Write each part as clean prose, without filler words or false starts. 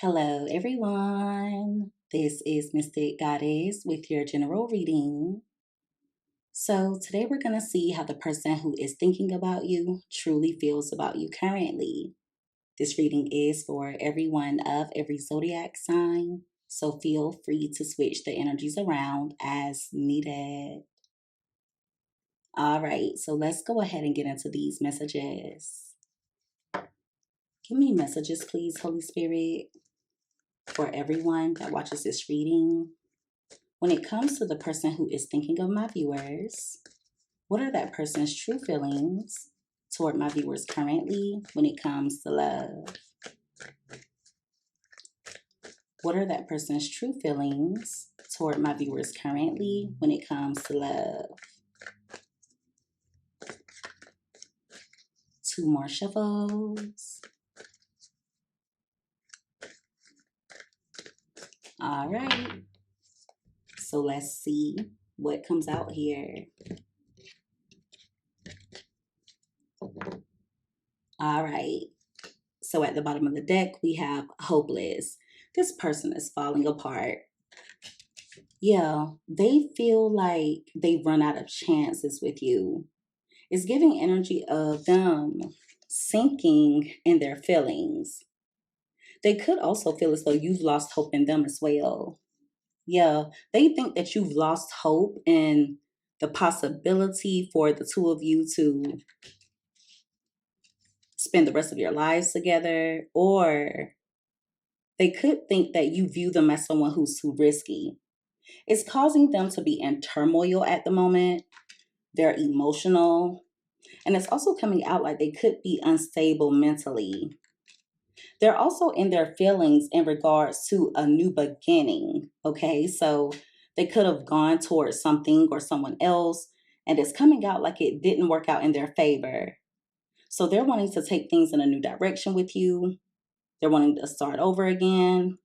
Hello, everyone. This is Mystic Goddess with your general reading. So, today we're going to see how the person who is thinking about you truly feels about you currently. This reading is for everyone of every zodiac sign, so feel free to switch the energies around as needed. All right, so let's go ahead and get into these messages. Give me messages, please, Holy Spirit, for everyone that watches this reading. When it comes to the person who is thinking of my viewers, what are that person's true feelings toward my viewers currently when it comes to love? What are that person's true feelings toward my viewers currently when it comes to love? Two more shuffles. All right. So let's see what comes out here. All right. So at the bottom of the deck, we have hopeless. This person is falling apart. Yeah, they feel like they've run out of chances with you. It's giving energy of them sinking in their feelings. They could also feel as though you've lost hope in them as well. Yeah, they think that you've lost hope in the possibility for the two of you to spend the rest of your lives together, or they could think that you view them as someone who's too risky. It's causing them to be in turmoil at the moment. They're emotional. And it's also coming out like they could be unstable mentally. They're also in their feelings in regards to a new beginning. Okay, so they could have gone towards something or someone else, and it's coming out like it didn't work out in their favor. So they're wanting to take things in a new direction with you. They're wanting to start over again,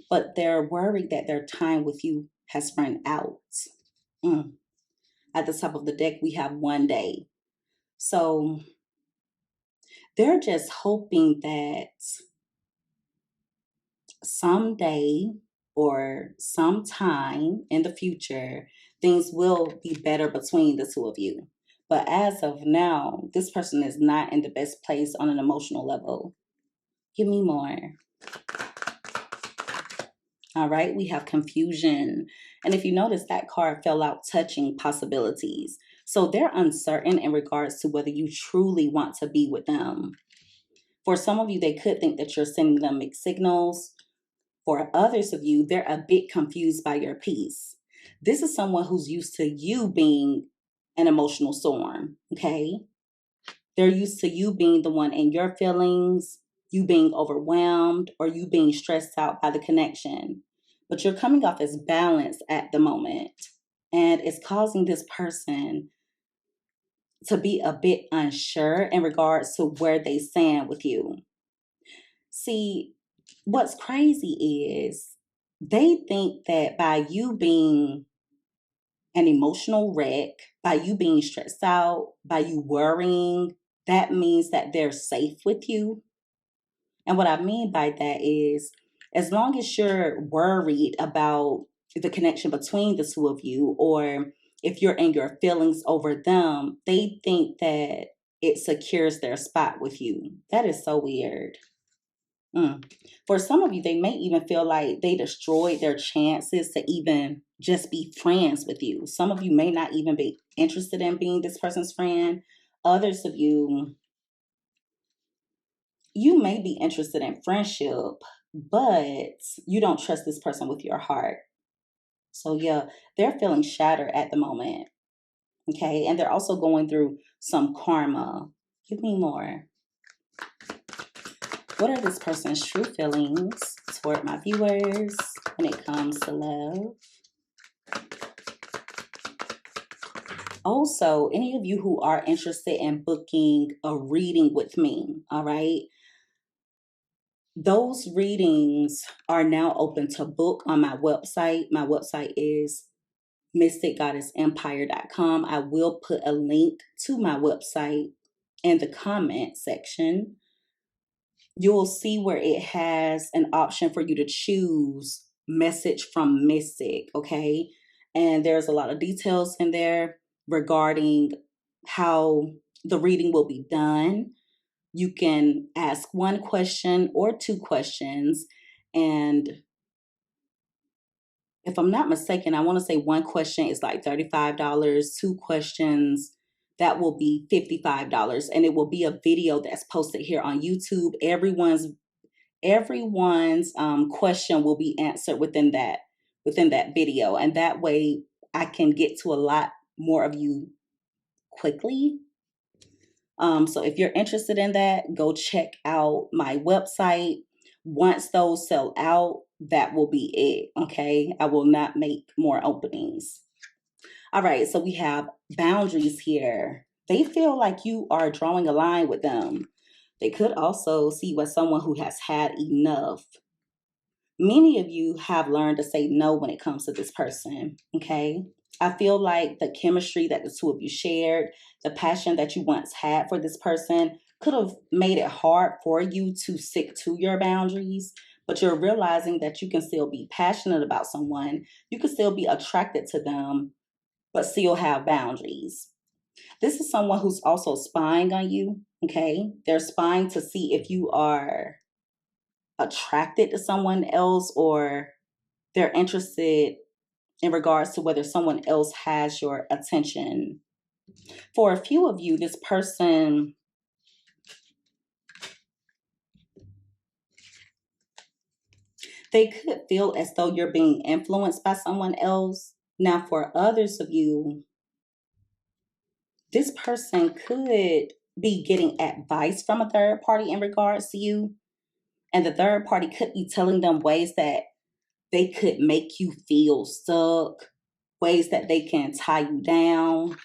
but they're worried that their time with you has run out. Mm. At the top of the deck, we have one day. So they're just hoping that someday or sometime in the future, things will be better between the two of you. But as of now, this person is not in the best place on an emotional level. Give me more. All right, we have confusion. And if you notice, that card fell out touching possibilities. So they're uncertain in regards to whether you truly want to be with them. For some of you, they could think that you're sending them mixed signals. For others of you, they're a bit confused by your peace. This is someone who's used to you being an emotional storm, okay? They're used to you being the one in your feelings, you being overwhelmed, or you being stressed out by the connection. But you're coming off as balanced at the moment. And it's causing this person to be a bit unsure in regards to where they stand with you. See, what's crazy is they think that by you being an emotional wreck, by you being stressed out, by you worrying, that means that they're safe with you. And what I mean by that is, as long as you're worried about the connection between the two of you, or if you're in your feelings over them, they think that it secures their spot with you. That is so weird. Mm. For some of you, they may even feel like they destroyed their chances to even just be friends with you. Some of you may not even be interested in being this person's friend. Others of you, you may be interested in friendship, but you don't trust this person with your heart. So, yeah, they're feeling shattered at the moment. Okay. And they're also going through some karma. Give me more. What are this person's true feelings toward my viewers when it comes to love? Also, any of you who are interested in booking a reading with me, all right? Those readings are now open to book on my website. My website is mysticgoddessempire.com. I will put a link to my website in the comment section. you'll see where it has an option for you to choose message from mystic, okay? And there's a lot of details in there regarding how the reading will be done. You can ask one question or two questions. And if I'm not mistaken, I want to say one question is like $35, two questions that will be $55, and it will be a video that's posted here on YouTube. Everyone's question will be answered within that video, and that way I can get to a lot more of you quickly. So if you're interested in that, go check out my website. Once those sell out, that will be it. Okay, I will not make more openings. All right, so we have boundaries here. They feel like you are drawing a line with them. They could also see you as someone who has had enough. Many of you have learned to say no when it comes to this person, okay? I feel like the chemistry that the two of you shared, the passion that you once had for this person could have made it hard for you to stick to your boundaries, but you're realizing that you can still be passionate about someone, you can still be attracted to them, but still have boundaries. This is someone who's also spying on you, okay? They're spying to see if you are attracted to someone else, or they're interested in regards to whether someone else has your attention. For a few of you, this person, they could feel as though you're being influenced by someone else. Now, for others of you, this person could be getting advice from a third party in regards to you, and the third party could be telling them ways that they could make you feel stuck, ways that they can tie you down.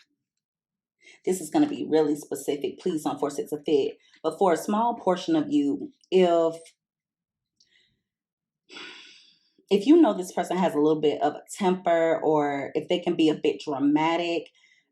This is going to be really specific. Please don't force it to fit. But for a small portion of you, if you know this person has a little bit of a temper, or if they can be a bit dramatic,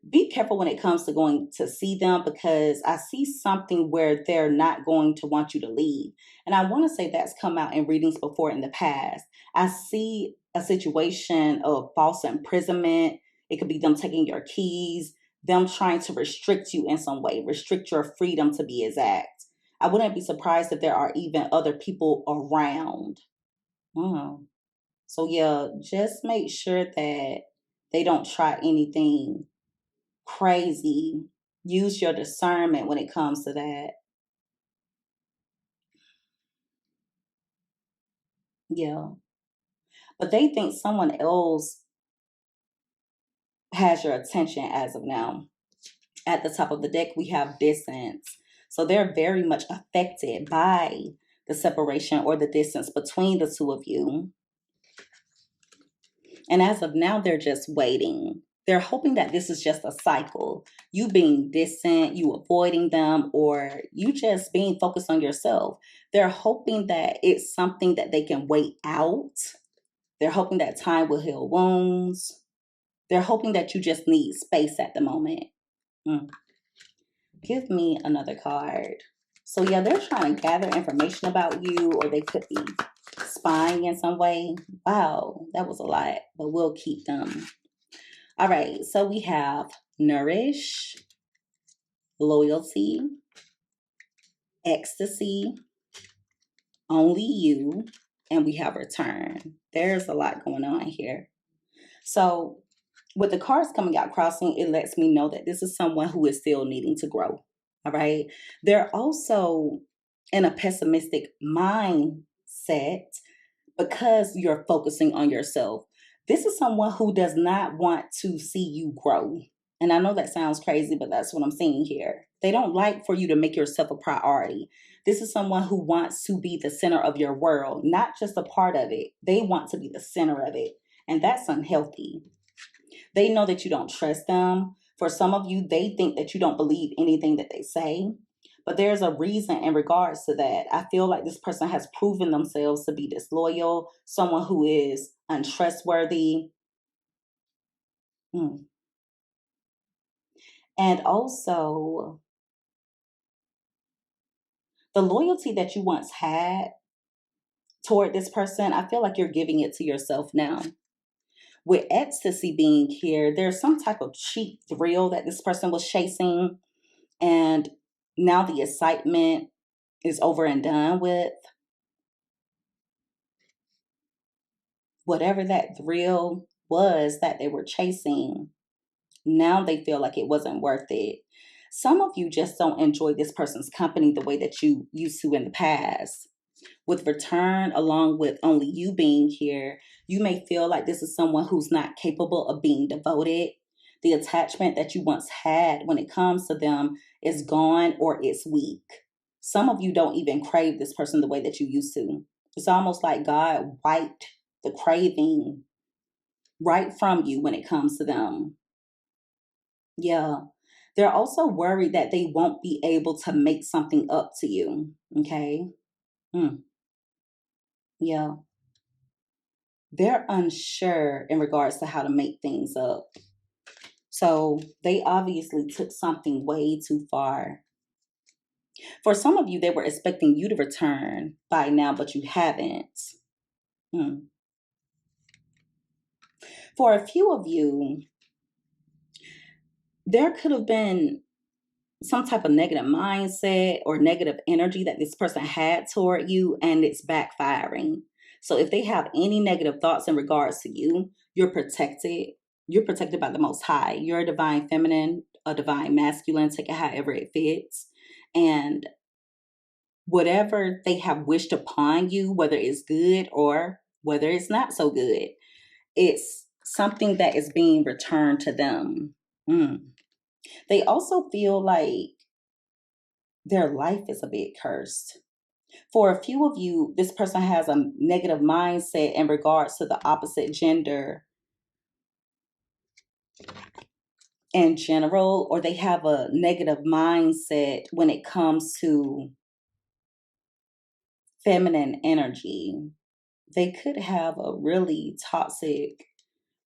be careful when it comes to going to see them, because I see something where they're not going to want you to leave. And I want to say that's come out in readings before in the past. I see a situation of false imprisonment. It could be them taking your keys, them trying to restrict you in some way, restrict your freedom to be exact. I wouldn't be surprised if there are even other people around. Hmm. So yeah, just make sure that they don't try anything crazy. Use your discernment when it comes to that. Yeah. But they think someone else has your attention as of now. At the top of the deck, we have distance. So they're very much affected by the separation or the distance between the two of you. And as of now, they're just waiting. They're hoping that this is just a cycle. You being distant, you avoiding them, or you just being focused on yourself. They're hoping that it's something that they can wait out. They're hoping that time will heal wounds. They're hoping that you just need space at the moment. Mm. Give me another card. So, yeah, they're trying to gather information about you, or they could be spying in some way. Wow, that was a lot, but we'll keep them. All right, so we have nourish, loyalty, ecstasy, only you, and we have return. There's a lot going on here. So, with the cards coming out crossing, it lets me know that this is someone who is still needing to grow. All right. They're also in a pessimistic mindset because you're focusing on yourself. This is someone who does not want to see you grow. And I know that sounds crazy, but that's what I'm seeing here. They don't like for you to make yourself a priority. This is someone who wants to be the center of your world, not just a part of it. They want to be the center of it. And that's unhealthy. They know that you don't trust them. For some of you, they think that you don't believe anything that they say. But there's a reason in regards to that. I feel like this person has proven themselves to be disloyal, someone who is untrustworthy. Mm. And also, The loyalty that you once had toward this person, I feel like you're giving it to yourself now. With ecstasy being here, there's some type of cheap thrill that this person was chasing, and now the excitement is over and done with. Whatever that thrill was that they were chasing, now they feel like it wasn't worth it. Some of you just don't enjoy this person's company the way that you used to in the past. With return, along with only you being here, you may feel like this is someone who's not capable of being devoted. The attachment that you once had when it comes to them is gone or it's weak. Some of you don't even crave this person the way that you used to. It's almost like God wiped the craving right from you when it comes to them. Yeah. They're also worried that they won't be able to make something up to you. Okay. Mm, yeah. They're unsure in regards to how to make things up. So they obviously took something way too far. For some of you, they were expecting you to return by now, but you haven't. Hmm. For a few of you, there could have been some type of negative mindset or negative energy that this person had toward you, and it's backfiring. So if they have any negative thoughts in regards to you, you're protected. You're protected by the Most High. You're a divine feminine, a divine masculine, take it however it fits. And whatever they have wished upon you, whether it's good or whether it's not so good, it's something that is being returned to them. Mm. They also feel like their life is a bit cursed. For a few of you, this person has a negative mindset in regards to the opposite gender in general, or they have a negative mindset when it comes to feminine energy. They could have a really toxic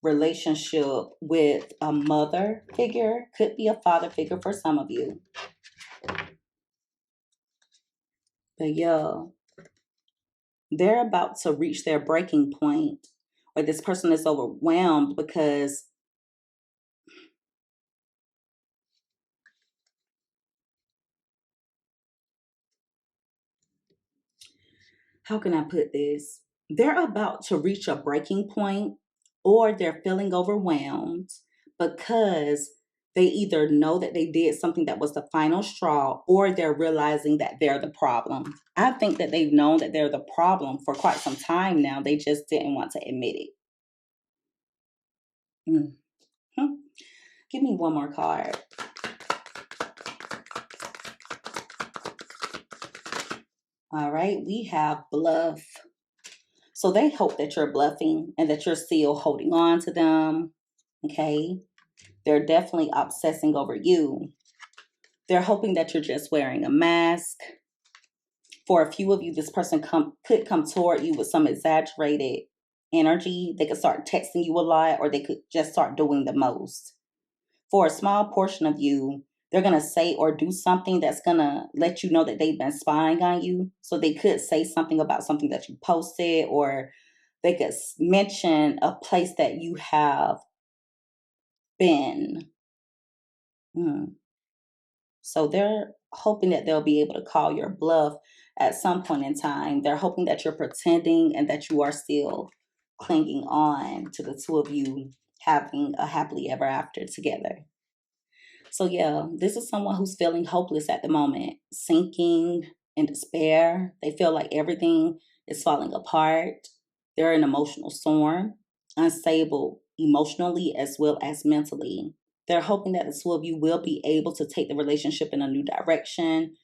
relationship with a mother figure, could be a father figure for some of you. But yeah, they're about to reach their breaking point, or this person is overwhelmed because how can I put this? They're about to reach a breaking point or they're feeling overwhelmed because they either know that they did something that was the final straw or they're realizing that they're the problem. I think that they've known that they're the problem for quite some time now. They just didn't want to admit it. Mm-hmm. Give me one more card. All right, we have bluff. So they hope that you're bluffing and that you're still holding on to them. Okay. They're definitely obsessing over you. They're hoping that you're just wearing a mask. For a few of you, this person could come toward you with some exaggerated energy. They could start texting you a lot, or they could just start doing the most. For a small portion of you, they're going to say or do something that's going to let you know that they've been spying on you. So they could say something about something that you posted, or they could mention a place that you have been. Hmm. So they're hoping that they'll be able to call your bluff at some point in time. They're hoping that you're pretending and that you are still clinging on to the two of you having a happily ever after together. So, yeah, this is someone who's feeling hopeless at the moment, sinking in despair. They feel like everything is falling apart. They're in an emotional storm, unstable emotionally as well as mentally. They're hoping that the two of you will be able to take the relationship in a new direction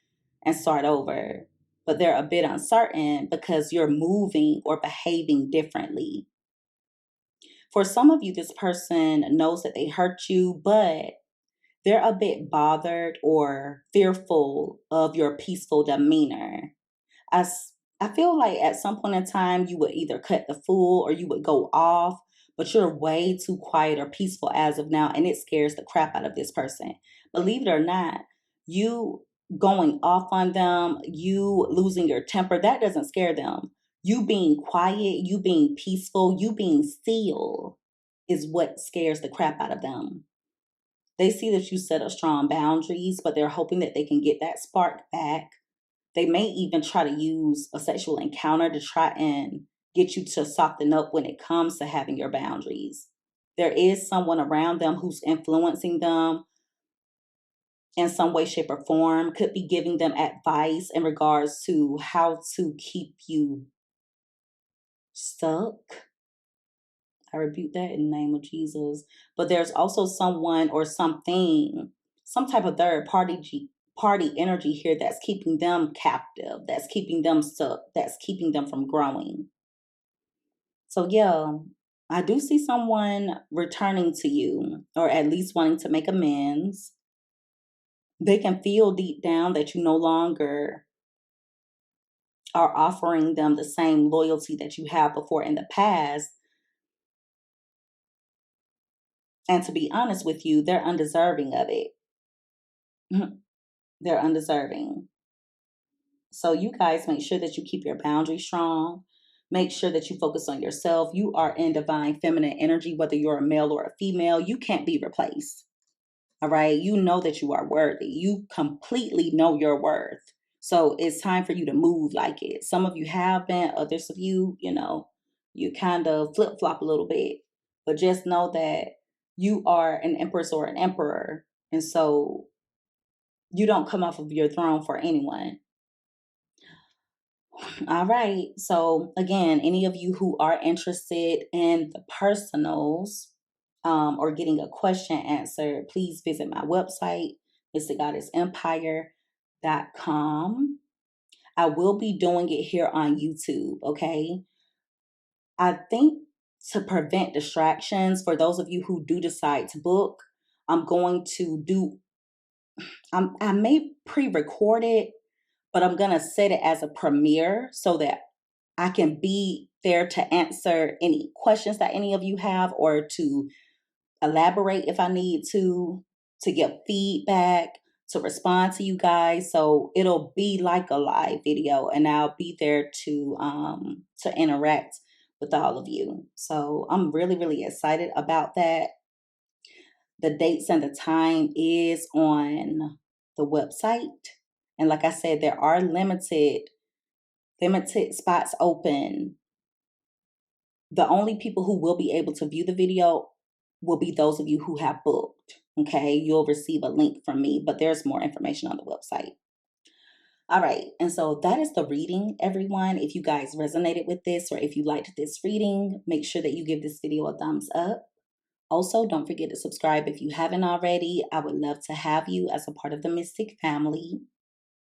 and start over. But they're a bit uncertain because you're moving or behaving differently. For some of you, this person knows that they hurt you, but they're a bit bothered or fearful of your peaceful demeanor. I feel like at some point in time, you would either cut the fool or you would go off, but you're way too quiet or peaceful as of now, and it scares the crap out of this person. Believe it or not, you going off on them, you losing your temper, that doesn't scare them. You being quiet, you being peaceful, you being still is what scares the crap out of them. They see that you set up strong boundaries, but they're hoping that they can get that spark back. They may even try to use a sexual encounter to try and get you to soften up when it comes to having your boundaries. There is someone around them who's influencing them in some way, shape, or form, could be giving them advice in regards to how to keep you stuck. I rebuke that in the name of Jesus. But there's also someone or something, some type of third party energy here that's keeping them captive, that's keeping them stuck, that's keeping them from growing. So yeah, I do see someone returning to you or at least wanting to make amends. They can feel deep down that you no longer are offering them the same loyalty that you have before in the past. And to be honest with you, they're undeserving of it. They're undeserving. So you guys make sure that you keep your boundaries strong. Make sure that you focus on yourself. You are in divine feminine energy, whether you're a male or a female. You can't be replaced. All right. You know that you are worthy. You completely know your worth. So it's time for you to move like it. Some of you have been, others of you, you kind of flip flop a little bit. But just know that you are an empress or an emperor. And so you don't come off of your throne for anyone. All right. So again, any of you who are interested in the personals or getting a question answered, please visit my website, mysticgoddessempire.com. I will be doing it here on YouTube, okay? I think to prevent distractions, for those of you who do decide to book, I'm going to do, I may pre-record it, but I'm going to set it as a premiere so that I can be there to answer any questions that any of you have or to elaborate if I need to give feedback, to respond to you guys. So it'll be like a live video and I'll be there to interact with all of you. So I'm really, really excited about that. The dates and the time is on the website. And like I said, there are limited spots open. The only people who will be able to view the video will be those of you who have booked. Okay, you'll receive a link from me, but there's more information on the website. All right, and so that is the reading, everyone. If you guys resonated with this or if you liked this reading, make sure that you give this video a thumbs up. Also, don't forget to subscribe if you haven't already. I would love to have you as a part of the Mystic family.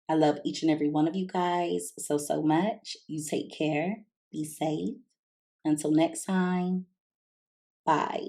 I love each and every one of you guys so much. You take care. Be safe. Until next time, bye.